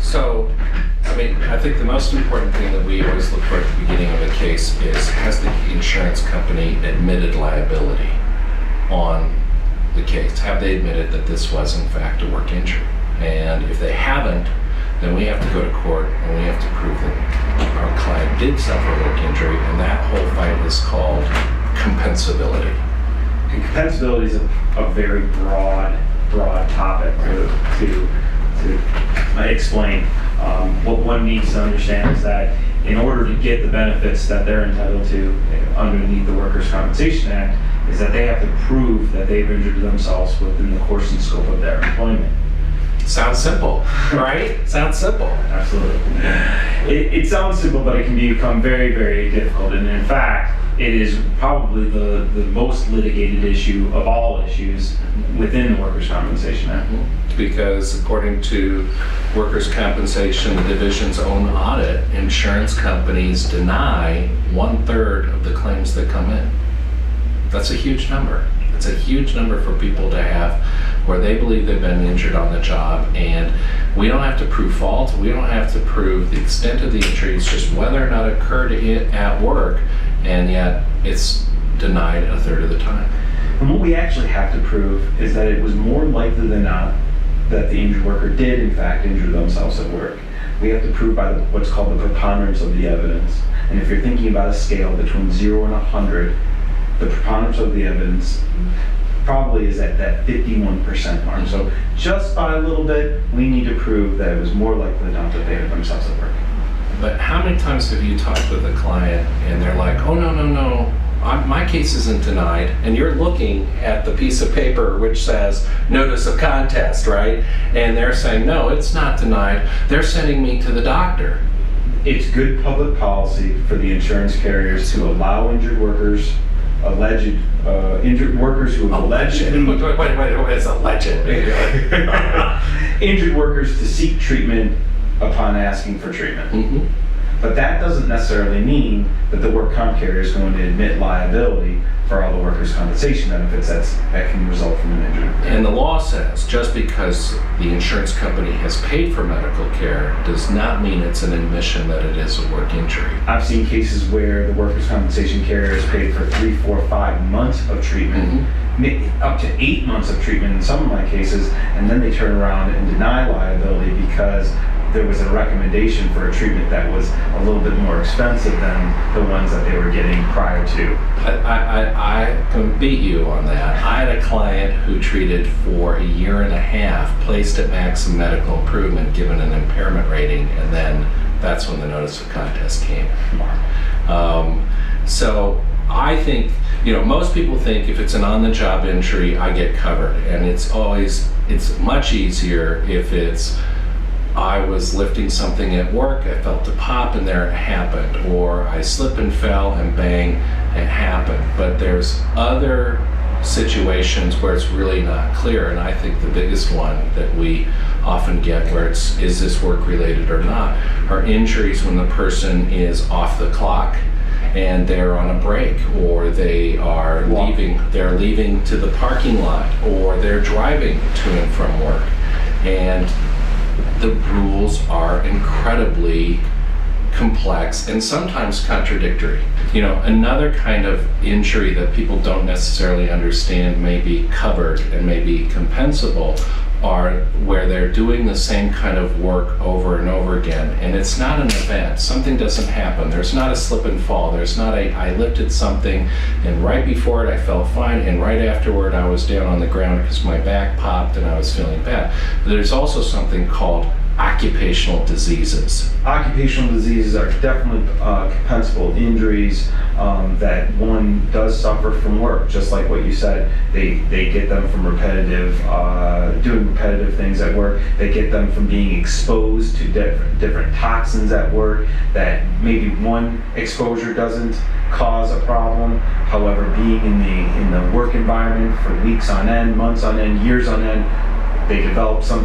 So, I think the most important thing that we always look for at the beginning of a case is, has the insurance company admitted liability on the case? Have they admitted that this was in fact a work injury? And if they haven't, then we have to go to court and we have to prove that our client did suffer a work injury, and that whole fight is called compensability. And compensability is a very broad topic to explain. What one needs to understand is that in order to get the benefits that they're entitled to underneath the Workers' Compensation Act, is that they have to prove that they've injured themselves within the course and scope of their employment. Sounds simple, right? Sounds simple. Absolutely. It sounds simple, but it can become very, very difficult. And in fact, it is probably the most litigated issue of all issues within the Workers' Compensation Act. Because according to Workers' Compensation, the division's own audit, insurance companies deny 1/3 of the claims that come in. That's a huge number. It's a huge number for people to have where they believe they've been injured on the job, and we don't have to prove fault, we don't have to prove the extent of the injury, it's just whether or not it occurred at work, and yet it's denied 1/3 of the time. And what we actually have to prove is that it was more likely than not that the injured worker did in fact injure themselves at work. We have to prove by what's called the preponderance of the evidence. And if you're thinking about a scale between 0 and 100, the preponderance of the evidence probably is at that 51% mark. So just by a little bit, we need to prove that it was more likely than not that they hurt themselves at work. But how many times have you talked with a client and they're like, oh no, my case isn't denied, and you're looking at the piece of paper which says notice of contest, right? And they're saying, no, it's not denied, they're sending me to the doctor. It's good public policy for the insurance carriers to allow injured workers, injured workers who have allegedly... Wait, it's alleged. Injured workers to seek treatment upon asking for treatment. Mm-hmm. But that doesn't necessarily mean that the work comp carrier is going to admit liability for all the workers' compensation benefits that can result from an injury. And the law says just because the insurance company has paid for medical care does not mean it's an admission that it is a work injury. I've seen cases where the workers' compensation carrier has paid for 3, 4, 5 months of treatment, up to 8 months of treatment in some of my cases, and then they turn around and deny liability because there was a recommendation for a treatment that was a little bit more expensive than the ones that they were getting prior to. I can beat you on that. I had a client who treated for 1.5 years, placed at maximum medical improvement, given an impairment rating, and then that's when the notice of contest came. So I think, most people think if it's an on-the-job injury, I get covered, and it's much easier if it's I was lifting something at work, I felt a pop and there it happened, or I slipped and fell and bang, it happened. But there's other situations where it's really not clear, and I think the biggest one that we often get where is this work related or not, are injuries when the person is off the clock and they're on a break, or they're leaving to the parking lot, or they're driving to and from work. And the rules are incredibly complex and sometimes contradictory. Another kind of injury that people don't necessarily understand may be covered and may be compensable are where they're doing the same kind of work over and over again, and it's not an event. Something doesn't happen. There's not a slip and fall. There's not I lifted something and right before it I felt fine, and right afterward I was down on the ground because my back popped and I was feeling bad. But there's also something called occupational diseases. Occupational diseases are definitely compensable injuries that one does suffer from work, just like what you said. They get them from doing repetitive things at work. They get them from being exposed to different toxins at work, that maybe one exposure doesn't cause a problem. However, being in the work environment for weeks on end, months on end, years on end, they develop some